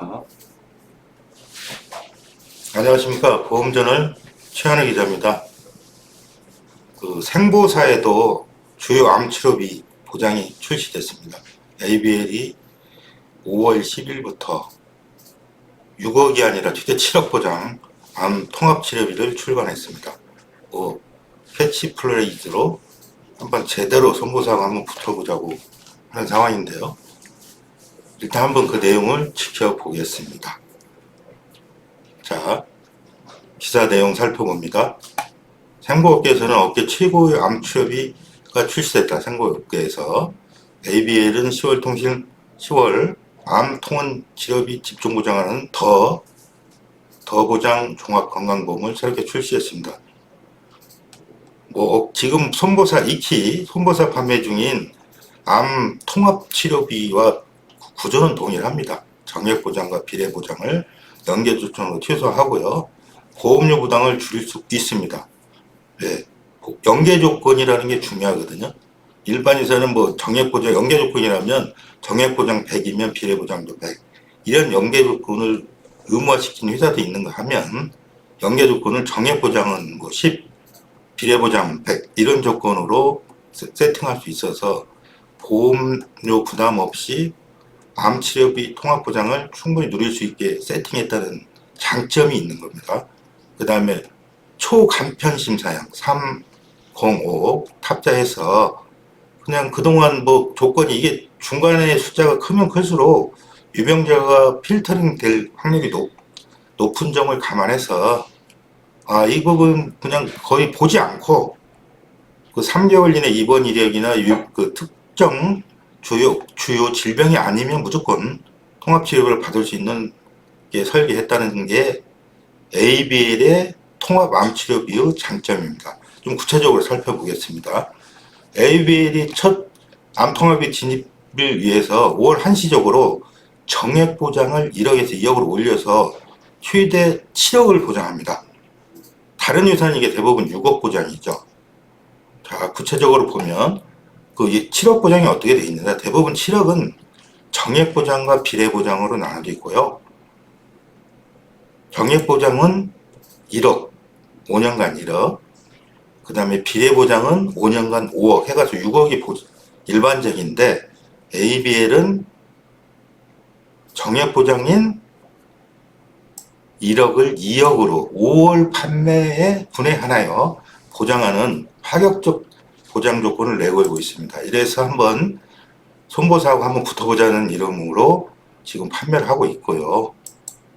녹화. 안녕하십니까. 보험저널 최현우 기자입니다. 생보사에도 주요 암치료비 보장이 출시됐습니다. ABL이 5월 10일부터 6억이 아니라 최대 7억 보장 암 통합치료비를 출간했습니다. 캐치플레이즈로 한번 제대로 손보사하고 한번 붙어보자고 하는 상황인데요. 일단 한번 그 내용을 지켜보겠습니다. 자, 기사 내용 살펴봅니다. 생보업계에서는 업계 최고의 암치료비가 출시됐다. 생보업계에서 ABL은 10월 암통원 치료비 집중 보장하는 더 보장 종합건강보험을 새롭게 출시했습니다. 지금 손보사 2키, 손보사 판매 중인 암 통합 치료비와 구조는 동일합니다. 정액 보장과 비례 보장을 연계 조건으로 취소하고요. 보험료 부담을 줄일 수 있습니다. 네. 연계 조건이라는 게 중요하거든요. 일반에서는 정액 보장, 연계 조건이라면 정액 보장 100이면 비례 보장도 100. 이런 연계 조건을 의무화시키는 회사도 있는가 하면 연계 조건을 정액 보장은 10, 비례 보장 100 이런 조건으로 세팅할 수 있어서 보험료 부담 없이 암치료비 통합보장을 충분히 누릴 수 있게 세팅했다는 장점이 있는 겁니다. 그 다음에 초간편심사양 305 탑재해서 그냥 그동안 조건이 이게 중간에 숫자가 크면 클수록 유병자가 필터링 될 확률이 높은 점을 감안해서 이 부분 그냥 거의 보지 않고 3개월 이내 입원 이력이나 특정 주요 질병이 아니면 무조건 통합치료를 받을 수 있는 게 설계했다는 게 ABL의 통합암치료비의 장점입니다. 좀 구체적으로 살펴보겠습니다. ABL이 첫 암통합비 진입을 위해서 월 한시적으로 정액보장을 1억에서 2억으로 올려서 최대 7억을 보장합니다. 다른 회사는 이게 대부분 6억 보장이죠. 자, 구체적으로 보면 7억 보장이 어떻게 되어 있느냐. 대부분 7억은 정액 보장과 비례 보장으로 나눠져 있고요. 정액 보장은 1억, 5년간 1억. 그 다음에 비례 보장은 5년간 5억 해가지고 6억이 일반적인데 ABL은 정액 보장인 1억을 2억으로 5월 판매에 분해하나요 보장하는 파격적 보장 조건을 내걸고 있습니다. 이래서 한번 손보사하고 한번 붙어보자는 이름으로 지금 판매를 하고 있고요.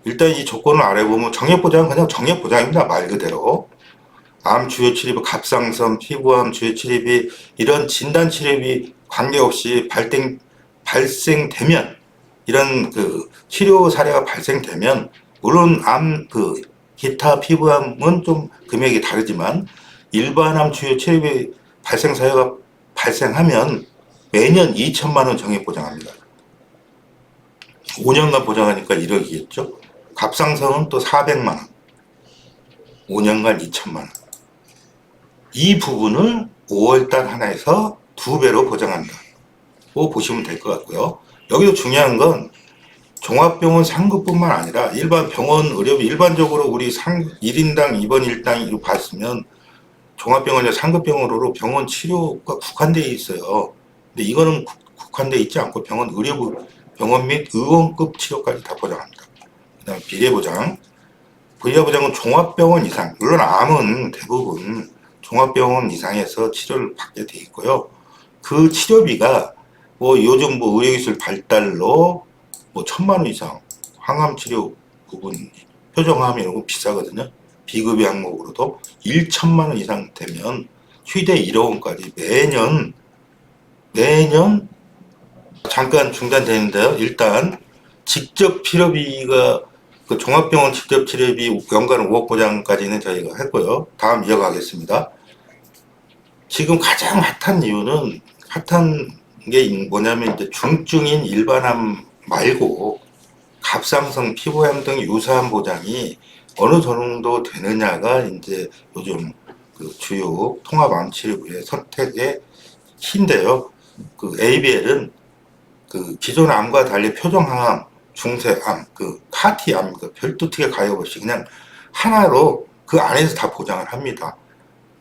일단 이 조건을 알아보면 정액보장은 그냥 정액보장입니다. 말 그대로. 암 주요 치료비, 갑상선, 피부암 주요 치료비 이런 진단 치료비 관계없이 발생되면 이런 치료 사례가 발생되면 물론 기타 피부암은 좀 금액이 다르지만 일반암 주요 치료비 발생 사유가 발생하면 매년 2천만 원 정액 보장합니다. 5년간 보장하니까 1억이겠죠. 갑상선은 또 400만 원. 5년간 2천만 원. 이 부분을 5월달 하나에서 2배로 보장한다. 보시면 될 것 같고요. 여기서 중요한 건 종합병원 상급뿐만 아니라 일반 병원 의료비 일반적으로 우리 1인당 입원 일당으로 봤으면 종합병원이나 상급병원으로 병원 치료가 국한되어 있어요. 근데 이거는 국한되어 있지 않고 병원 및 의원급 치료까지 다 보장합니다. 그 다음에 비례보장. 비례보장은 종합병원 이상, 물론 암은 대부분 종합병원 이상에서 치료를 받게 돼 있고요. 그 치료비가 요즘 의료기술 발달로 1,000만 원 이상 항암치료 부분, 표정암 이런 거 비싸거든요. 비급여 항목으로도 1,000만 원 이상 되면 최대 1억 원까지 매년 잠깐 중단되는데요. 일단 직접 치료비가 종합병원 직접 치료비 연간 5억 보장까지는 저희가 했고요. 다음 이어가겠습니다. 지금 가장 핫한 이유는 핫한 게 뭐냐면 이제 중증인 일반암 말고 갑상선, 피부암 등 유사암 보장이 어느 정도 되느냐가 이제 요즘 주요 통합암 치료비의 선택의 키인데요. ABL은 기존 암과 달리 표정항암 중세암, 그 파티암, 그 별도 특혜 가입 없이 그냥 하나로 그 안에서 다 보장을 합니다.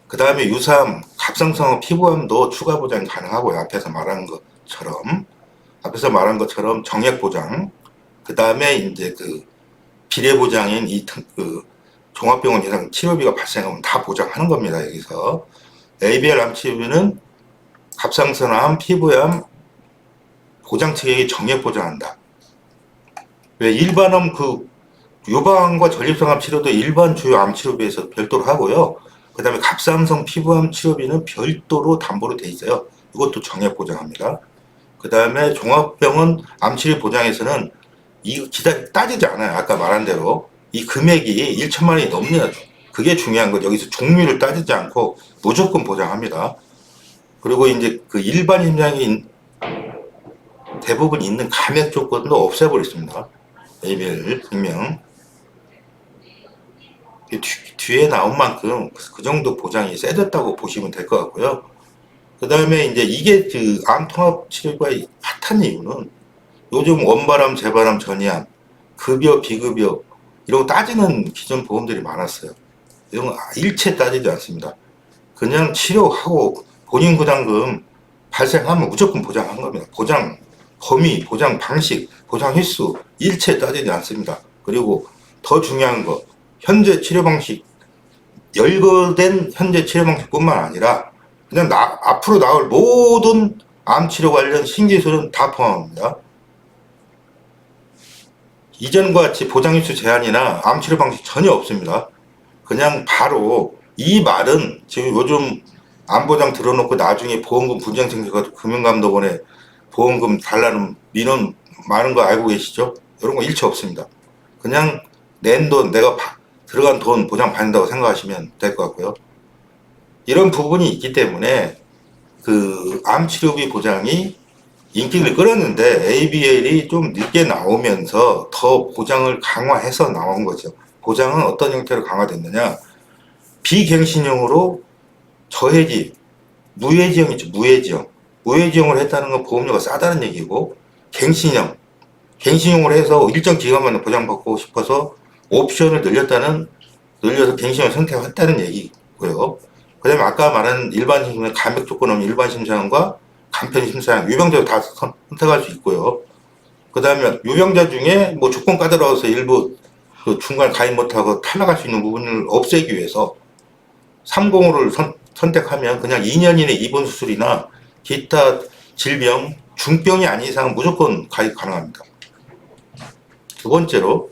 그 다음에 유사암, 갑상선 피부암도 추가 보장이 가능하고요. 앞에서 말한 것처럼 정액 보장, 그 다음에 이제 그 비례 보장인 그 종합병원 예상 치료비가 발생하면 다 보장하는 겁니다. 여기서 ABL 암 치료비는 갑상선암, 피부암 보장 체계에 정액 보장한다. 왜 일반암 그 유방암과 전립선암 치료도 일반 주요 암 치료비에서 별도로 하고요. 그 다음에 갑상선 피부암 치료비는 별도로 담보로 돼 있어요. 이것도 정액 보장합니다. 그 다음에 종합병원 암치료 보장에서는 이 따지지 않아요. 아까 말한 대로 이 금액이 1천만 원이 넘느냐, 그게 중요한 거죠. 여기서 종류를 따지지 않고 무조건 보장합니다. 그리고 이제 그 일반 임상이 대부분 있는 감액 조건도 없애버렸습니다. ABL 생명 뒤에 나온 만큼 그 정도 보장이 세졌다고 보시면 될 것 같고요. 그 다음에 이제 이게 그 암 통합 치료가 핫한 이유는 요즘 원바람, 재바람, 전이암, 급여, 비급여 이런 거 따지는 기존 보험들이 많았어요. 이런 거 일체 따지지 않습니다. 그냥 치료하고 본인 부담금 발생하면 무조건 보장한 겁니다. 보장 범위, 보장 방식, 보장 횟수 일체 따지지 않습니다. 그리고 더 중요한 거, 현재 치료 방식, 열거된 현재 치료 방식뿐만 아니라 그냥 앞으로 나올 모든 암 치료 관련 신기술은 다 포함합니다. 이전과 같이 보장 횟수 제한이나 암 치료 방식 전혀 없습니다. 그냥 바로 이 말은 지금 요즘 암 보장 들어놓고 나중에 보험금 분쟁 생겨가지고 금융감독원에 보험금 달라는 민원 많은 거 알고 계시죠? 이런 거 일체 없습니다. 그냥 낸 돈, 내가 들어간 돈 보장 받는다고 생각하시면 될 것 같고요. 이런 부분이 있기 때문에 그 암 치료비 보장이 인기를 끌었는데 ABL이 좀 늦게 나오면서 더 보장을 강화해서 나온 거죠. 보장은 어떤 형태로 강화됐느냐? 비갱신형으로 저해지, 무해지형 있죠. 무해지형을 했다는 건 보험료가 싸다는 얘기고, 갱신형으로 해서 일정 기간만 보장받고 싶어서 옵션을 늘려서 갱신형을 선택했다는 얘기고요. 그 다음에 아까 말한 일반 심사는 감액 조건 없는 일반 심사형과 간편 심사형, 유병자도 다 선택할 수 있고요. 그 다음에 유병자 중에 뭐 조건 까다로워서 일부 그 중간 가입 못하고 탈락할 수 있는 부분을 없애기 위해서 305를 선택하면 그냥 2년 이내 입원 수술이나 기타 질병, 중병이 아닌 이상은 무조건 가입 가능합니다. 두 번째로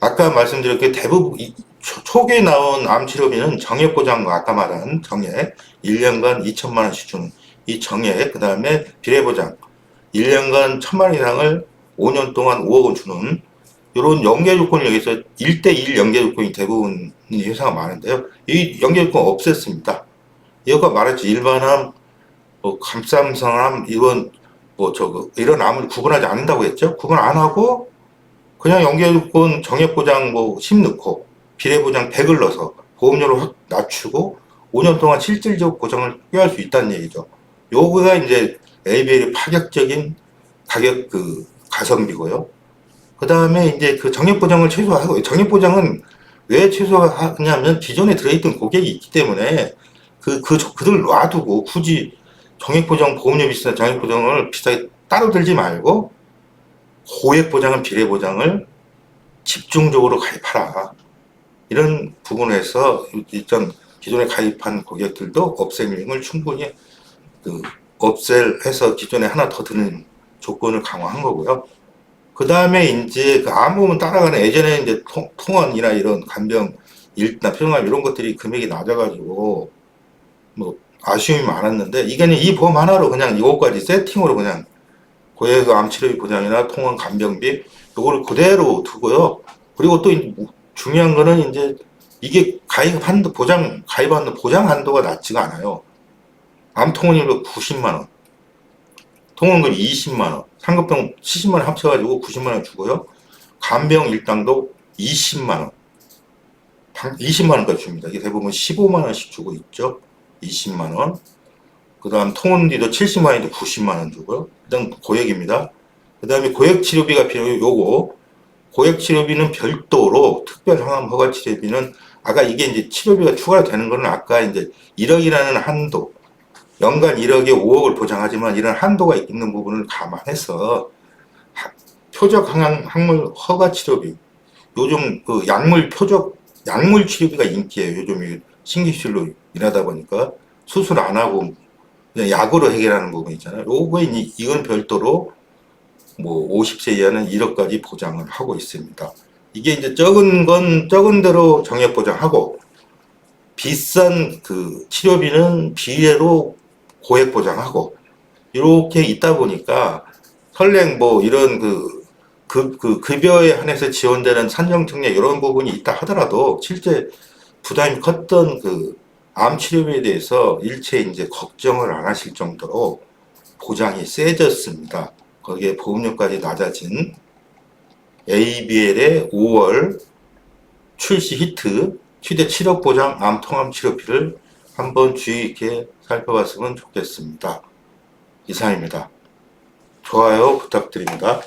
아까 말씀드렸게 대부분 초기에 나온 암 치료비는 정액 보장과 아까 말한 정액 1년간 2천만 원씩 주는 이 정액, 그 다음에 비례 보장 1년간 1천만 원 이상을 5년 동안 5억 원 주는 이런 연계 조건을 여기서 1대1 연계 조건이 대부분 회사가 많은데요. 이 연계 조건 없앴습니다. 이거 말했지 일반암, 뭐 갑상선암 이런 암을 구분하지 않는다고 했죠. 구분 안 하고 그냥 연계 조건 정액 보장 10 넣고 비례 보장 100을 넣어서 보험료를 확 낮추고 5년 동안 실질적 보장을 꾀할 수 있다는 얘기죠. 요거가 이제 ABL의 파격적인 가격 가성비고요. 그 다음에 이제 그 정액 보장을 최소화하고, 정액 보장은 왜 최소화하냐면 기존에 들어있던 고객이 있기 때문에 그들 놔두고 굳이 정액 보장, 보험료 비싼 정액 보장을 비싸게 따로 들지 말고 고액 보장은 비례 보장을 집중적으로 가입하라. 이런 부분에서 일단 기존에 가입한 고객들도 업셀링을 충분히 업셀해서 기존에 하나 더 드는 조건을 강화한 거고요. 그 다음에 이제 암보험 따라가는 예전에 이제 통원이나 이런 간병, 일나 평암 이런 것들이 금액이 낮아가지고 뭐 아쉬움이 많았는데 이게는 이 보험 하나로 그냥 이것까지 세팅으로 그냥 고액 암 치료비 보장이나 통원 간병비 이거를 그대로 두고요. 그리고 또 중요한 거는 이제 이게 가입하는 보장 한도가 낮지가 않아요. 암 통원료가 90만 원, 통원금 20만 원, 상급병 70만 원 합쳐가지고 90만 원 주고요. 간병 일당도 20만 원, 20만 원까지 줍니다. 이게 대부분 15만 원씩 주고 있죠. 20만 원. 그 다음 통원비도 70만 원인데 90만 원 주고요. 일단 고액입니다. 그 다음에 고액치료비가 필요해요. 요거 고액치료비는 별도로 특별항암 허가치료비는 아까 이게 이제 치료비가 추가되는 거는 아까 이제 1억이라는 한도 연간 1억에 5억을 보장하지만 이런 한도가 있는 부분을 감안해서 표적 항물 허가치료비 요즘 그 약물 표적 약물 치료비가 인기예요. 요즘 신기술로 일하다 보니까 수술 안 하고 그냥 약으로 해결하는 부분 있잖아요. 요거에 이건 별도로 뭐 50세 이하는 1억까지 보장을 하고 있습니다. 이게 이제 적은 건 적은 대로 정액 보장하고 비싼 그 치료비는 비례로 고액 보장하고 이렇게 있다 보니까 설령 뭐 이런 급여에 한해서 지원되는 산정청약 이런 부분이 있다 하더라도 실제 부담이 컸던 그 암 치료비에 대해서 일체 이제 걱정을 안 하실 정도로 보장이 세졌습니다. 거기에 보험료까지 낮아진 ABL의 5월 출시 히트 최대 7억 보장 암 통합 치료비를 한번 주의 있게 살펴봤으면 좋겠습니다. 이상입니다. 좋아요 부탁드립니다.